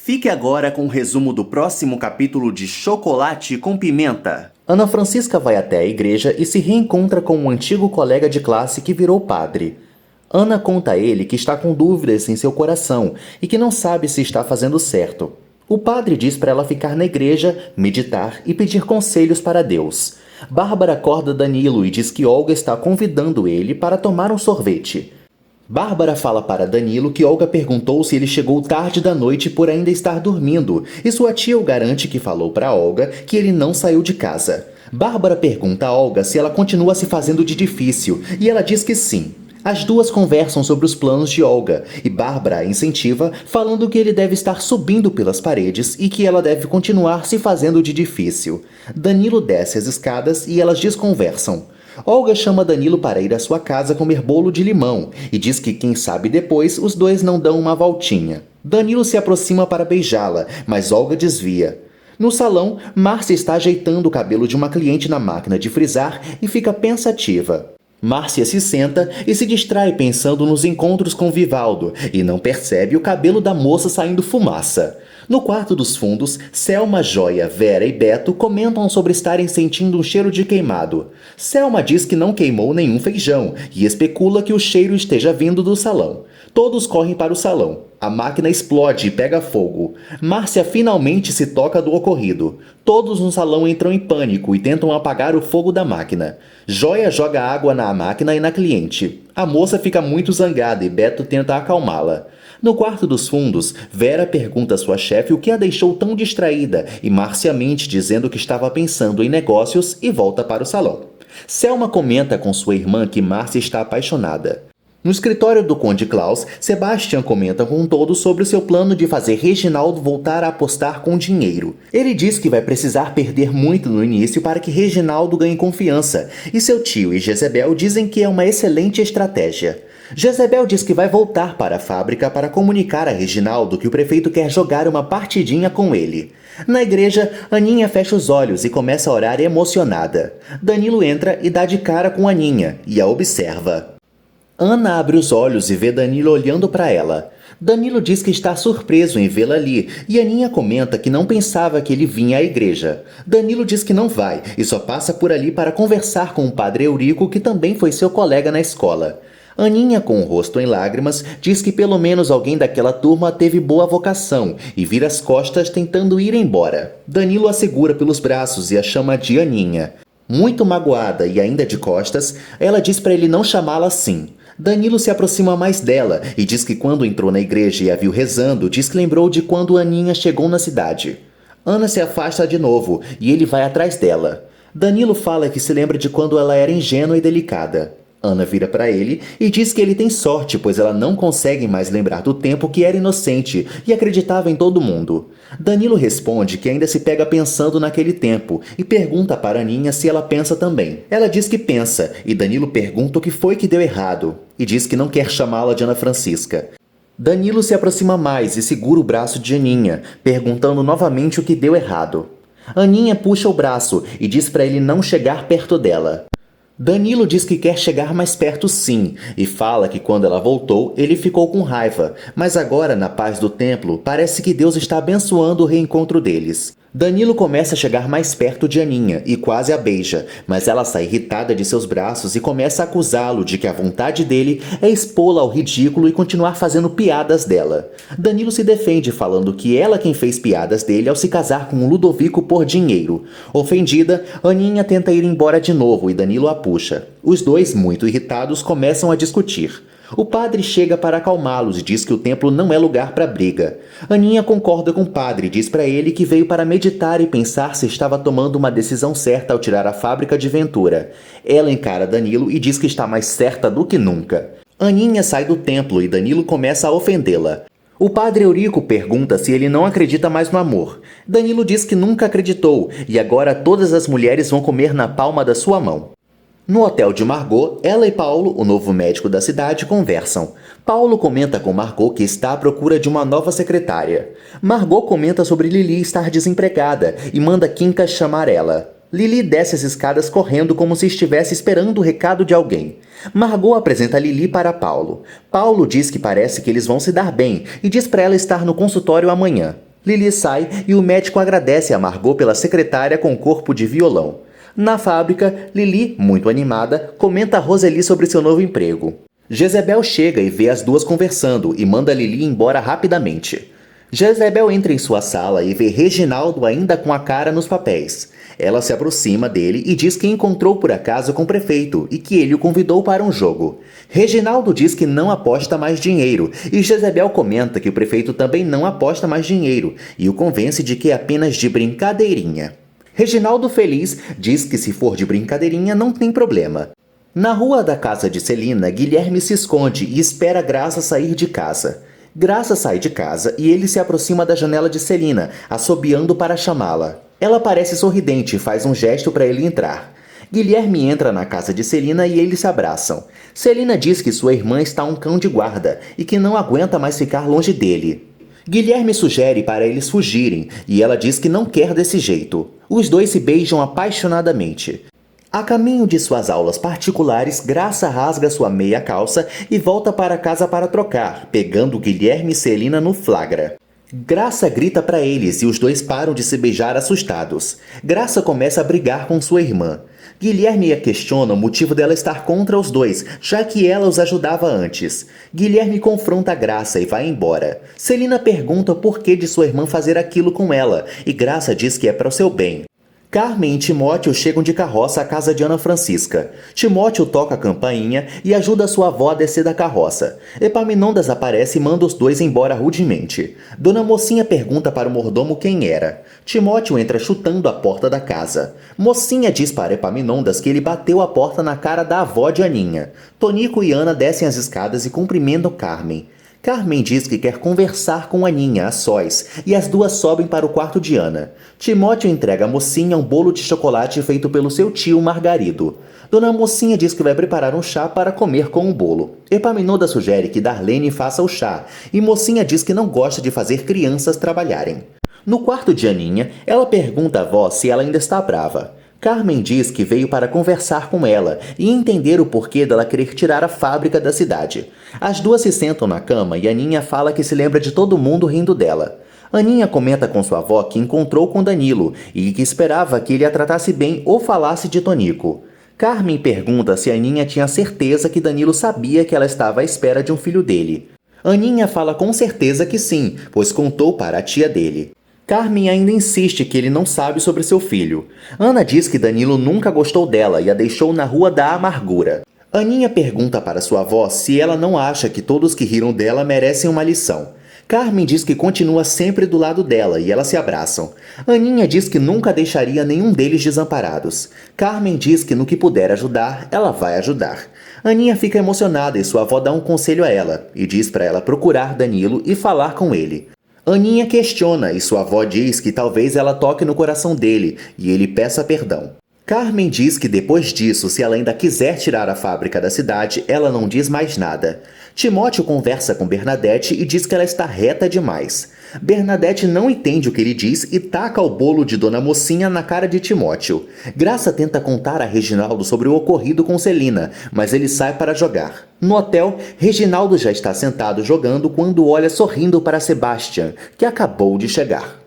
Fique agora com o resumo do próximo capítulo de Chocolate com Pimenta. Ana Francisca vai até a igreja e se reencontra com um antigo colega de classe que virou padre. Ana conta a ele que está com dúvidas em seu coração e que não sabe se está fazendo certo. O padre diz para ela ficar na igreja, meditar e pedir conselhos para Deus. Bárbara acorda Danilo e diz que Olga está convidando ele para tomar um sorvete. Bárbara fala para Danilo que Olga perguntou se ele chegou tarde da noite por ainda estar dormindo, e sua tia o garante que falou para Olga que ele não saiu de casa. Bárbara pergunta a Olga se ela continua se fazendo de difícil, e ela diz que sim. As duas conversam sobre os planos de Olga, e Bárbara a incentiva, falando que ele deve estar subindo pelas paredes e que ela deve continuar se fazendo de difícil. Danilo desce as escadas e elas desconversam. Olga chama Danilo para ir à sua casa comer bolo de limão e diz que quem sabe depois os dois não dão uma voltinha. Danilo se aproxima para beijá-la, mas Olga desvia. No salão, Márcia está ajeitando o cabelo de uma cliente na máquina de frisar e fica pensativa. Márcia se senta e se distrai pensando nos encontros com Vivaldo e não percebe o cabelo da moça saindo fumaça. No quarto dos fundos, Selma, Joia, Vera e Beto comentam sobre estarem sentindo um cheiro de queimado. Selma diz que não queimou nenhum feijão e especula que o cheiro esteja vindo do salão. Todos correm para o salão. A máquina explode e pega fogo. Márcia finalmente se toca do ocorrido. Todos no salão entram em pânico e tentam apagar o fogo da máquina. Joia joga água na máquina e na cliente. A moça fica muito zangada e Beto tenta acalmá-la. No quarto dos fundos, Vera pergunta à sua chefe o que a deixou tão distraída e Márcia mente dizendo que estava pensando em negócios e volta para o salão. Selma comenta com sua irmã que Márcia está apaixonada. No escritório do Conde Klaus, Sebastian comenta com todos sobre o seu plano de fazer Reginaldo voltar a apostar com dinheiro. Ele diz que vai precisar perder muito no início para que Reginaldo ganhe confiança, e seu tio e Jezebel dizem que é uma excelente estratégia. Jezebel diz que vai voltar para a fábrica para comunicar a Reginaldo que o prefeito quer jogar uma partidinha com ele. Na igreja, Aninha fecha os olhos e começa a orar emocionada. Danilo entra e dá de cara com Aninha e a observa. Ana abre os olhos e vê Danilo olhando para ela. Danilo diz que está surpreso em vê-la ali e Aninha comenta que não pensava que ele vinha à igreja. Danilo diz que não vai e só passa por ali para conversar com o padre Eurico, que também foi seu colega na escola. Aninha, com o rosto em lágrimas, diz que pelo menos alguém daquela turma teve boa vocação e vira as costas tentando ir embora. Danilo a segura pelos braços e a chama de Aninha. Muito magoada e ainda de costas, ela diz para ele não chamá-la assim. Danilo se aproxima mais dela e diz que quando entrou na igreja e a viu rezando, diz que lembrou de quando Aninha chegou na cidade. Ana se afasta de novo e ele vai atrás dela. Danilo fala que se lembra de quando ela era ingênua e delicada. Ana vira para ele e diz que ele tem sorte, pois ela não consegue mais lembrar do tempo que era inocente e acreditava em todo mundo. Danilo responde que ainda se pega pensando naquele tempo e pergunta para Aninha se ela pensa também. Ela diz que pensa e Danilo pergunta o que foi que deu errado e diz que não quer chamá-la de Ana Francisca. Danilo se aproxima mais e segura o braço de Aninha, perguntando novamente o que deu errado. Aninha puxa o braço e diz para ele não chegar perto dela. Danilo diz que quer chegar mais perto sim, e fala que quando ela voltou, ele ficou com raiva, mas agora, na paz do templo, parece que Deus está abençoando o reencontro deles. Danilo começa a chegar mais perto de Aninha e quase a beija, mas ela sai irritada de seus braços e começa a acusá-lo de que a vontade dele é expô-la ao ridículo e continuar fazendo piadas dela. Danilo se defende falando que ela quem fez piadas dele ao se casar com o Ludovico por dinheiro. Ofendida, Aninha tenta ir embora de novo e Danilo a puxa. Os dois, muito irritados, começam a discutir. O padre chega para acalmá-los e diz que o templo não é lugar para briga. Aninha concorda com o padre e diz para ele que veio para meditar e pensar se estava tomando uma decisão certa ao tirar a fábrica de Ventura. Ela encara Danilo e diz que está mais certa do que nunca. Aninha sai do templo e Danilo começa a ofendê-la. O padre Eurico pergunta se ele não acredita mais no amor. Danilo diz que nunca acreditou e agora todas as mulheres vão comer na palma da sua mão. No hotel de Margot, ela e Paulo, o novo médico da cidade, conversam. Paulo comenta com Margot que está à procura de uma nova secretária. Margot comenta sobre Lili estar desempregada e manda Quincas chamar ela. Lili desce as escadas correndo como se estivesse esperando o recado de alguém. Margot apresenta Lili para Paulo. Paulo diz que parece que eles vão se dar bem e diz para ela estar no consultório amanhã. Lili sai e o médico agradece a Margot pela secretária com corpo de violão. Na fábrica, Lili, muito animada, comenta a Roseli sobre seu novo emprego. Jezebel chega e vê as duas conversando e manda Lili embora rapidamente. Jezebel entra em sua sala e vê Reginaldo ainda com a cara nos papéis. Ela se aproxima dele e diz que encontrou por acaso com o prefeito e que ele o convidou para um jogo. Reginaldo diz que não aposta mais dinheiro e Jezebel comenta que o prefeito também não aposta mais dinheiro e o convence de que é apenas de brincadeirinha. Reginaldo, feliz, diz que se for de brincadeirinha não tem problema. Na rua da casa de Celina, Guilherme se esconde e espera Graça sair de casa. Graça sai de casa e ele se aproxima da janela de Celina, assobiando para chamá-la. Ela parece sorridente e faz um gesto para ele entrar. Guilherme entra na casa de Celina e eles se abraçam. Celina diz que sua irmã está um cão de guarda e que não aguenta mais ficar longe dele. Guilherme sugere para eles fugirem e ela diz que não quer desse jeito. Os dois se beijam apaixonadamente. A caminho de suas aulas particulares, Graça rasga sua meia calça e volta para casa para trocar, pegando Guilherme e Celina no flagra. Graça grita para eles e os dois param de se beijar assustados. Graça começa a brigar com sua irmã. Guilherme a questiona o motivo dela estar contra os dois, já que ela os ajudava antes. Guilherme confronta Graça e vai embora. Celina pergunta o porquê de sua irmã fazer aquilo com ela, e Graça diz que é para o seu bem. Carmen e Timóteo chegam de carroça à casa de Ana Francisca. Timóteo toca a campainha e ajuda sua avó a descer da carroça. Epaminondas aparece e manda os dois embora rudemente. Dona Mocinha pergunta para o mordomo quem era. Timóteo entra chutando a porta da casa. Mocinha diz para Epaminondas que ele bateu a porta na cara da avó de Aninha. Tonico e Ana descem as escadas e cumprimentam Carmen. Carmen diz que quer conversar com Aninha a sós e as duas sobem para o quarto de Ana. Timóteo entrega à mocinha um bolo de chocolate feito pelo seu tio Margarido. Dona Mocinha diz que vai preparar um chá para comer com o bolo. Epaminondas sugere que Darlene faça o chá e Mocinha diz que não gosta de fazer crianças trabalharem. No quarto de Aninha, ela pergunta à avó se ela ainda está brava. Carmen diz que veio para conversar com ela e entender o porquê dela querer tirar a fábrica da cidade. As duas se sentam na cama e Aninha fala que se lembra de todo mundo rindo dela. Aninha comenta com sua avó que encontrou com Danilo e que esperava que ele a tratasse bem ou falasse de Tonico. Carmen pergunta se Aninha tinha certeza que Danilo sabia que ela estava à espera de um filho dele. Aninha fala com certeza que sim, pois contou para a tia dele. Carmen ainda insiste que ele não sabe sobre seu filho. Ana diz que Danilo nunca gostou dela e a deixou na Rua da Amargura. Aninha pergunta para sua avó se ela não acha que todos que riram dela merecem uma lição. Carmen diz que continua sempre do lado dela e elas se abraçam. Aninha diz que nunca deixaria nenhum deles desamparados. Carmen diz que no que puder ajudar, ela vai ajudar. Aninha fica emocionada e sua avó dá um conselho a ela e diz para ela procurar Danilo e falar com ele. Aninha questiona e sua avó diz que talvez ela toque no coração dele e ele peça perdão. Carmen diz que depois disso, se ela ainda quiser tirar a fábrica da cidade, ela não diz mais nada. Timóteo conversa com Bernadette e diz que ela está reta demais. Bernadette não entende o que ele diz e taca o bolo de Dona Mocinha na cara de Timóteo. Graça tenta contar a Reginaldo sobre o ocorrido com Celina, mas ele sai para jogar. No hotel, Reginaldo já está sentado jogando quando olha sorrindo para Sebastian, que acabou de chegar.